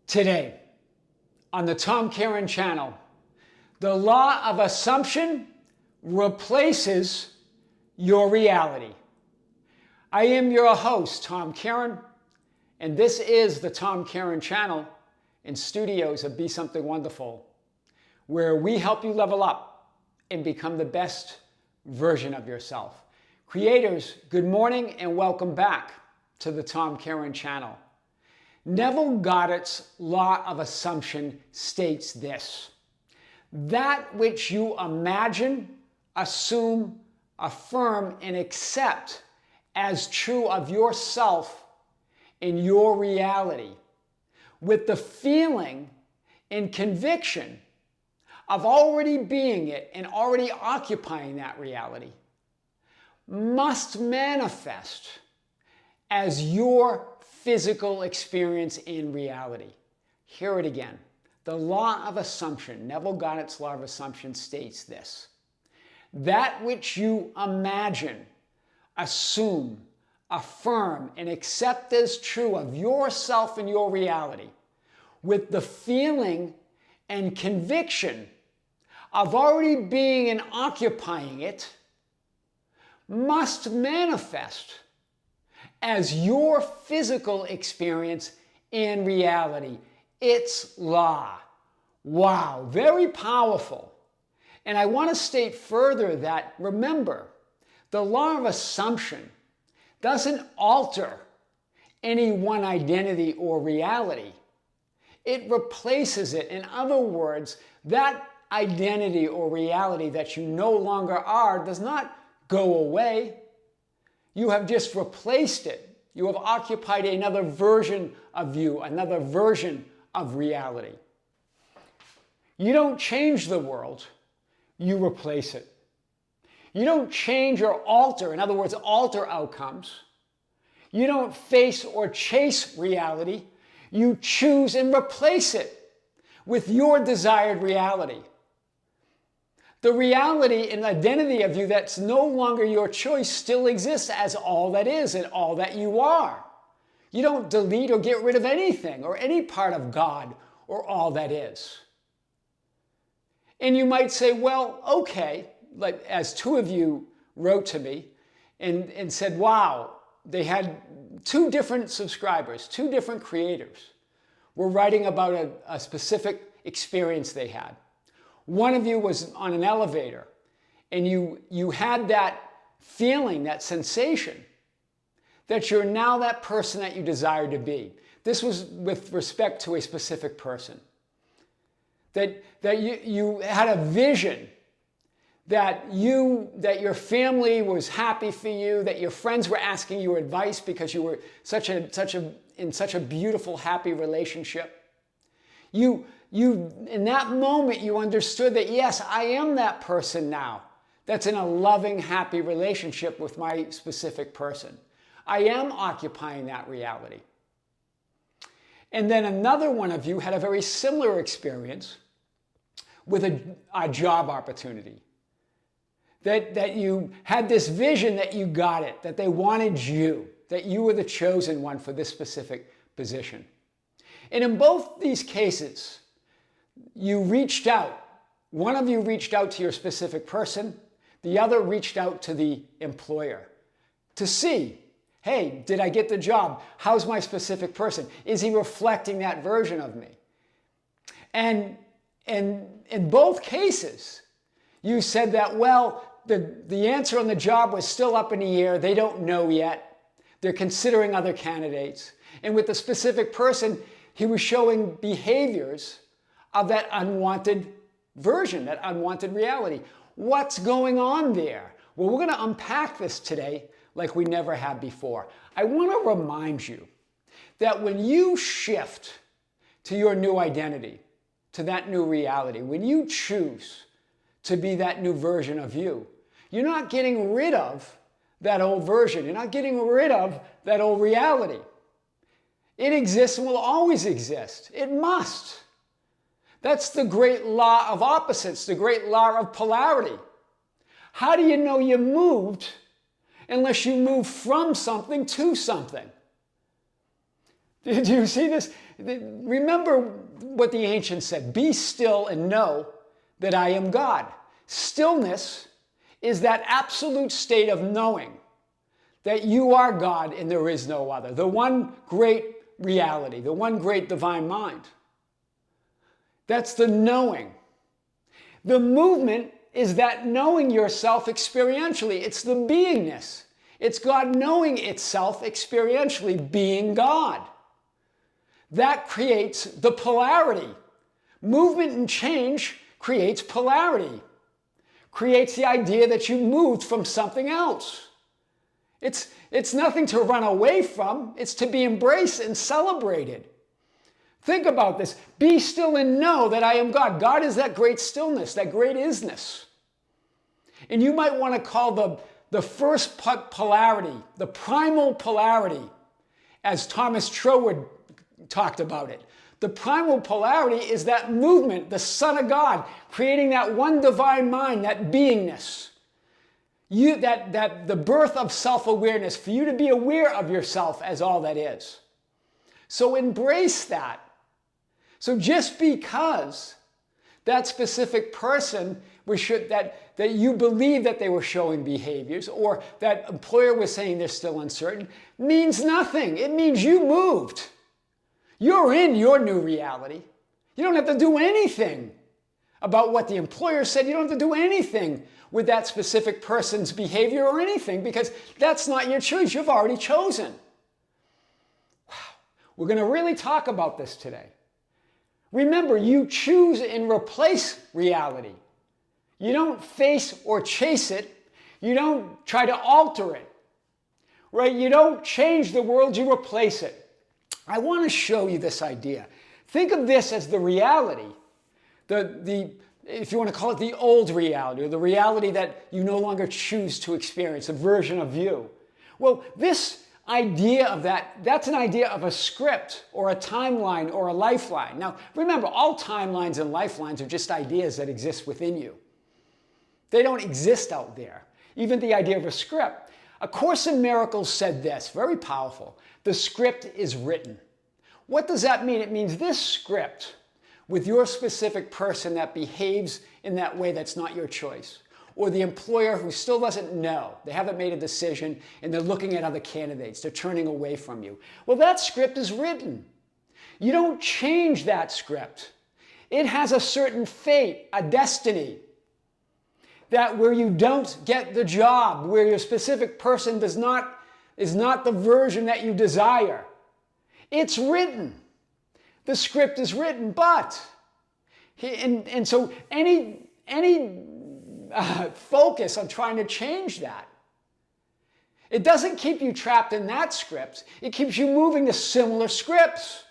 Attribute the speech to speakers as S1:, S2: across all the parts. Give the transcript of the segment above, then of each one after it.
S1: Today, on the Tom Kearin channel, the law of assumption replaces your reality. I am your host, Tom Kearin, and this is the Tom Kearin channel in studios of Be Something Wonderful, where we help you level up and become the best version of yourself. Creators, good morning and welcome back to the Tom Kearin channel. Neville Goddard's law of assumption states this: that which you imagine, assume, affirm, and accept as true of yourself in your reality, with the feeling and conviction of already being it and already occupying that reality, must manifest as your physical experience in reality. Hear it again. The law of assumption, Neville Goddard's law of assumption states this: that which you imagine, assume, affirm, and accept as true of yourself and your reality, with the feeling and conviction of already being and occupying it, must manifest as your physical experience in reality. It's law. Wow, very powerful. And I want to state further that, remember, the law of assumption doesn't alter any one identity or reality. It replaces it. In other words, that identity or reality that you no longer are does not go away. You have just replaced it. You have occupied another version of you, another version of reality. You don't change the world, you replace it. You don't change or alter, in other words, alter outcomes. You don't face or chase reality, you choose and replace it with your desired reality. The reality and identity of you that's no longer your choice still exists as all that is and all that you are. You don't delete or get rid of anything or any part of God or all that is. And you might say, well, okay, like as two of you wrote to me and said, wow, they had two different subscribers, two different creators were writing about a specific experience they had. One of you was on an elevator and you had that feeling, that sensation that you're now that person that you desire to be. This was with respect to a specific person. That you had a vision that your family was happy for you, that your friends were asking you advice because you were in such a beautiful, happy relationship. In that moment, you understood that, yes, I am that person now that's in a loving, happy relationship with my specific person. I am occupying that reality. And then another one of you had a very similar experience with a job opportunity. That you had this vision that you got it, that they wanted you, that you were the chosen one for this specific position. And in both these cases, you reached out. One of you reached out to your specific person. The other reached out to the employer to see, hey, did I get the job? How's my specific person? Is he reflecting that version of me? And in both cases, you said that, well, the answer on the job was still up in the air. They don't know yet. They're considering other candidates. And with the specific person, he was showing behaviors of that unwanted version, that unwanted reality. What's going on there? Well, we're going to unpack this today like we never have before. I want to remind you that when you shift to your new identity, to that new reality, when you choose to be that new version of you, you're not getting rid of that old version. You're not getting rid of that old reality. It exists and will always exist. It must. That's the great law of opposites, the great law of polarity. How do you know you moved unless you move from something to something? Do you see this? Remember what the ancients said, be still and know that I am God. Stillness is that absolute state of knowing that you are God and there is no other. The one great reality, the one great divine mind. That's the knowing. The movement is that knowing yourself experientially. It's the beingness. It's God knowing itself experientially, being God. That creates the polarity. Movement and change creates polarity. Creates the idea that you moved from something else. It's nothing to run away from. It's to be embraced and celebrated. Think about this. Be still and know that I am God. God is that great stillness, that great isness. And you might want to call the first polarity, the primal polarity, as Thomas Troward talked about it. The primal polarity is that movement, the Son of God, creating that one divine mind, that beingness. The birth of self-awareness, for you to be aware of yourself as all that is. So embrace that. So just because that specific person that you believe that they were showing behaviors, or that employer was saying they're still uncertain, means nothing. It means you moved. You're in your new reality. You don't have to do anything about what the employer said. You don't have to do anything with that specific person's behavior or anything, because that's not your choice. You've already chosen. Wow. We're going to really talk about this today. Remember, you choose and replace reality. You don't face or chase it. You don't try to alter it. Right? You don't change the world, you replace it. I want to show you this idea. Think of this as the reality, if you want to call it the old reality, or the reality that you no longer choose to experience, a version of you. Well, this idea of that's an idea of a script, or a timeline, or a lifeline. Now, remember, all timelines and lifelines are just ideas that exist within you. They don't exist out there. Even the idea of a script. A Course in Miracles said this, very powerful. The script is written. What does that mean? It means this script, with your specific person that behaves in that way that's not your choice, or the employer who still doesn't know, they haven't made a decision, and they're looking at other candidates, they're turning away from you. Well, that script is written. You don't change that script. It has a certain fate, a destiny, that where you don't get the job, where your specific person is not the version that you desire. It's written. The script is written, but, and so any focus on trying to change that, it doesn't keep you trapped in that script. It keeps you moving to similar scripts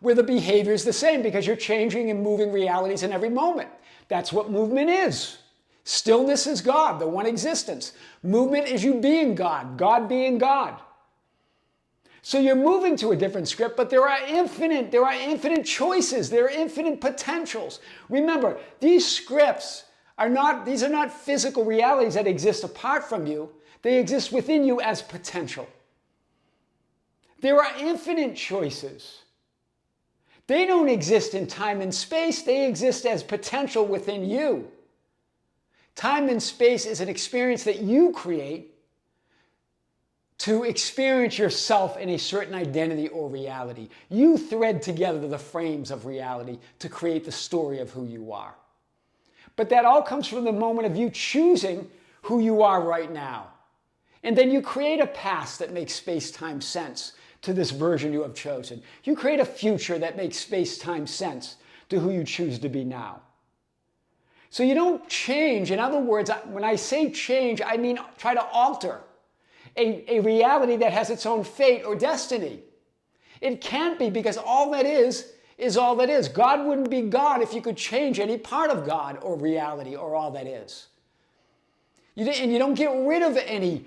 S1: where the behavior is the same, because you're changing and moving realities in every moment. That's what movement is. Stillness is God, the one existence. Movement is you being God, God being God. So you're moving to a different script, but there are infinite choices, there are infinite potentials. Remember, these scripts are not physical realities that exist apart from you. They exist within you as potential. There are infinite choices. They don't exist in time and space, they exist as potential within you. Time and space is an experience that you create to experience yourself in a certain identity or reality. You thread together the frames of reality to create the story of who you are. But that all comes from the moment of you choosing who you are right now. And then you create a past that makes space-time sense to this version you have chosen. You create a future that makes space-time sense to who you choose to be now. So you don't change. In other words, when I say change, I mean try to alter a reality that has its own fate or destiny. It can't be, because all that is all that is. God wouldn't be God if you could change any part of God or reality or all that is. And you don't get rid of any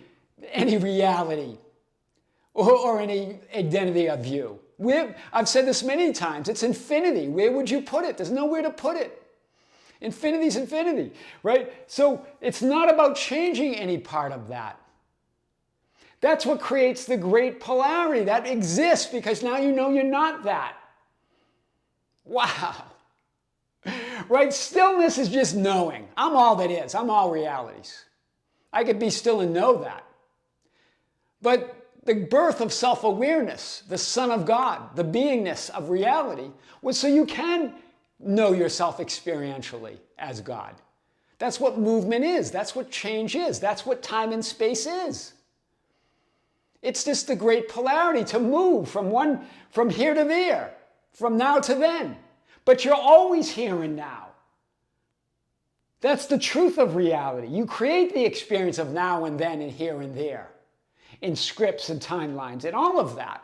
S1: reality or any identity of you. I've said this many times. It's infinity. Where would you put it? There's nowhere to put it. Infinity's infinity, right? So it's not about changing any part of that. That's what creates the great polarity that exists because now you know you're not that. Wow. Right? Stillness is just knowing. I'm all that is. I'm all realities. I could be still and know that. But the birth of self-awareness, the Son of God, the beingness of reality, was so you can know yourself experientially as God. That's what movement is. That's what change is. That's what time and space is. It's just the great polarity to move from here to there, from now to then. But you're always here and now. That's the truth of reality. You create the experience of now and then and here and there in scripts and timelines and all of that.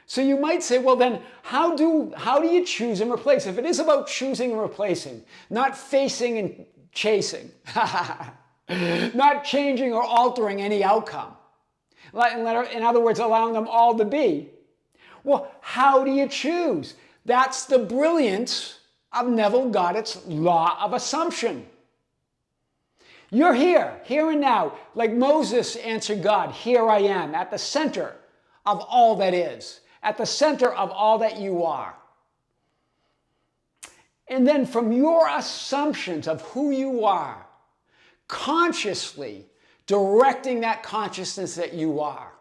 S1: So you might say, well then, how do you choose and replace? If it is about choosing and replacing, not facing and chasing, not changing or altering any outcome, in other words, allowing them all to be, well, how do you choose? That's the brilliance of Neville Goddard's law of assumption. You're here and now, like Moses answered God, here I am, at the center of all that is, at the center of all that you are. And then from your assumptions of who you are, consciously directing that consciousness that you are.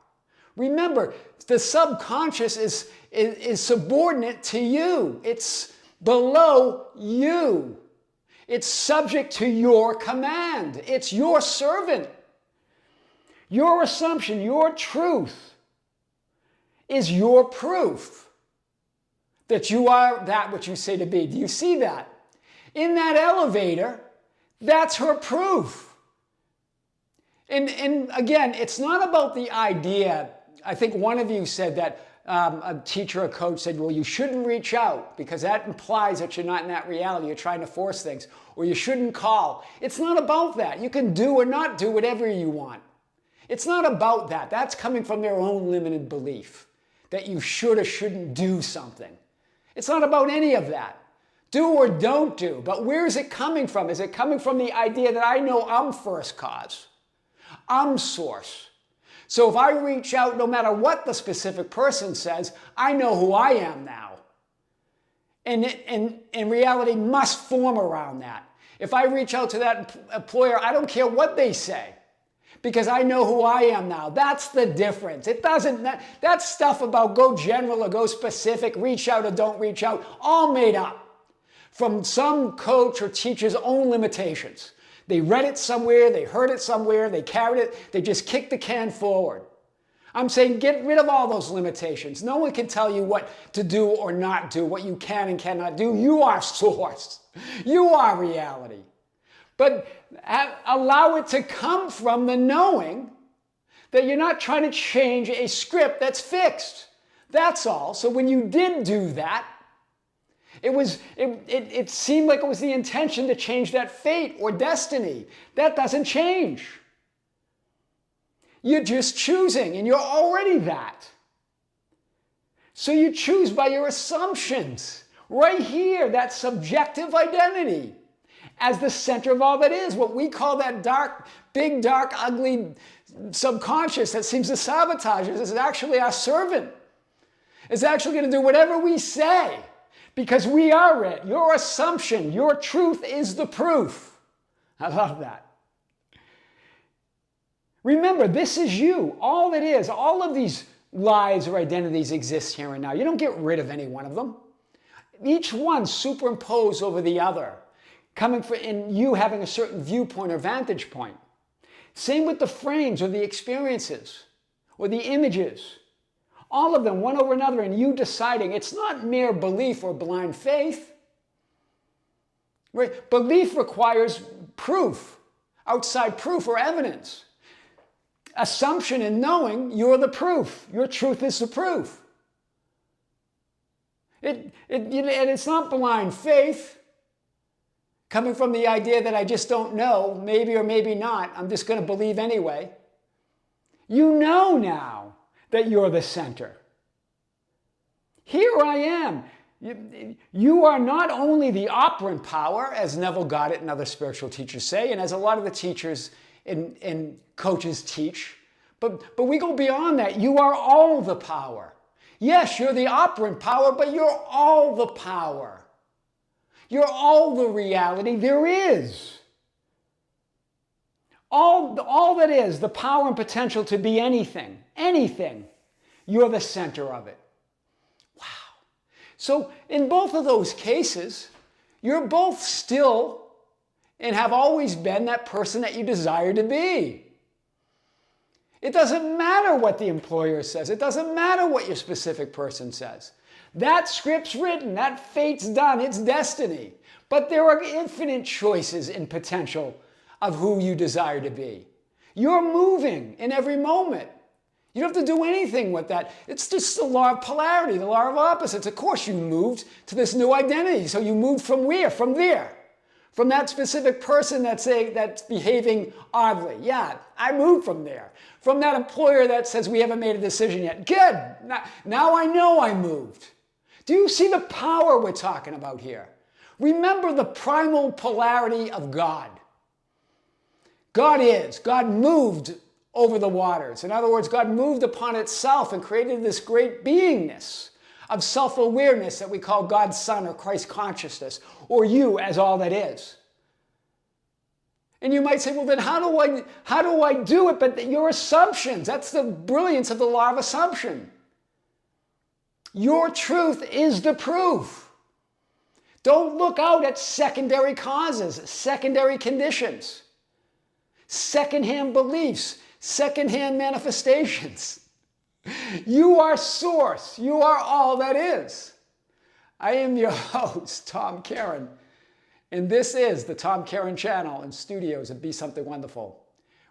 S1: Remember, the subconscious is subordinate to you. It's below you. It's subject to your command. It's your servant. Your assumption, your truth is your proof that you are that which you say to be. Do you see that? In that elevator, that's her proof. And again, it's not about the idea. I think one of you said that a teacher or coach said, well, you shouldn't reach out because that implies that you're not in that reality. You're trying to force things. Or you shouldn't call. It's not about that. You can do or not do whatever you want. It's not about that. That's coming from their own limited belief that you should or shouldn't do something. It's not about any of that. Do or don't do. But where is it coming from? Is it coming from the idea that I know I'm first cause? I'm source. So if I reach out, no matter what the specific person says, I know who I am now. And reality must form around that. If I reach out to that employer, I don't care what they say because I know who I am now. That's the difference. It doesn't, that stuff about go general or go specific, reach out or don't reach out, all made up from some coach or teacher's own limitations. They read it somewhere, they heard it somewhere, they carried it, they just kicked the can forward. I'm saying get rid of all those limitations. No one can tell you what to do or not do, what you can and cannot do. You are source. You are reality. But allow it to come from the knowing that you're not trying to change a script that's fixed. That's all. So when you did do that, it seemed like it was the intention to change that fate or destiny. That doesn't change. You're just choosing, and you're already that. So you choose by your assumptions. Right here, that subjective identity as the center of all that is. What we call that dark, big, dark, ugly subconscious that seems to sabotage us is actually our servant. It's actually going to do whatever we say. Because we are it. Your assumption, your truth is the proof. I love that. Remember, this is you. All it is, all of these lies or identities exist here and now. You don't get rid of any one of them. Each one superimposed over the other, coming from in you having a certain viewpoint or vantage point. Same with the frames or the experiences or the images. All of them, one over another, and you deciding. It's not mere belief or blind faith. Right? Belief requires proof, outside proof or evidence. Assumption and knowing, you're the proof. Your truth is the proof. And it's not blind faith, coming from the idea that I just don't know, maybe or maybe not, I'm just going to believe anyway. You know now that you're the center. Here I am. You are not only the operant power, as Neville Goddard and other spiritual teachers say, and as a lot of the teachers and coaches teach, But we go beyond that. You are all the power. Yes, you're the operant power, but you're all the power. You're all the reality there is. All that is, the power and potential to be anything, you're the center of it. Wow. So in both of those cases, you're both still and have always been that person that you desire to be. It doesn't matter what the employer says. It doesn't matter what your specific person says. That script's written. That fate's done. It's destiny. But there are infinite choices and potential of who you desire to be. You're moving in every moment. You don't have to do anything with that. It's just the law of polarity, the law of opposites. Of course, you moved to this new identity. So you moved from where? From there. From that specific person that's behaving oddly. Yeah, I moved from there. From that employer that says we haven't made a decision yet. Good. Now I know I moved. Do you see the power we're talking about here? Remember the primal polarity of God. God is. God moved over the waters. In other words, God moved upon itself and created this great beingness of self-awareness that we call God's Son or Christ consciousness, or you as all that is. And you might say, well, then how do I do it? But your assumptions, that's the brilliance of the law of assumption. Your truth is the proof. Don't look out at secondary causes, secondary conditions, secondhand beliefs, secondhand manifestations. You are source. You are all that is. I am your host, Tom Kearin, and this is the Tom Kearin channel and studios of Be Something Wonderful,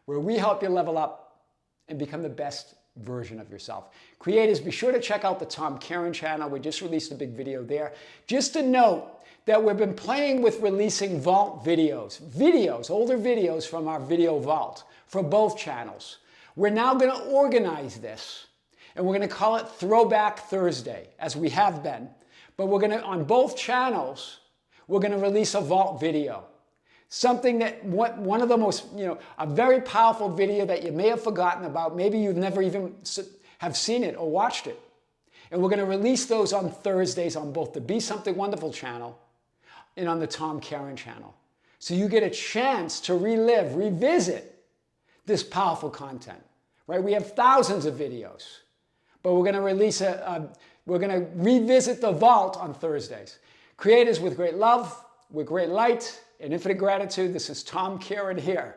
S1: where we help you level up and become the best version of yourself. Creators, be sure to check out the Tom Kearin channel. We just released a big video there. Just to note that we've been playing with releasing vault videos, older videos from our video vault for both channels. We're now going to organize this, and we're going to call it Throwback Thursday, as we have been. But we're going to, on both channels, we're going to release a vault video. Something that, one of the most, a very powerful video that you may have forgotten about. Maybe you've never even have seen it or watched it. And we're going to release those on Thursdays on both the Be Something Wonderful channel and on the Tom Kearin channel. So you get a chance to relive, revisit this powerful content, right? We have thousands of videos, but we're going to release we're going to revisit the vault on Thursdays. Creators, with great love, with great light, and infinite gratitude, this is Tom Kearin here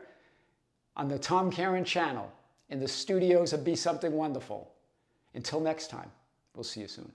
S1: on the Tom Kearin channel in the studios of Be Something Wonderful. Until next time, we'll see you soon.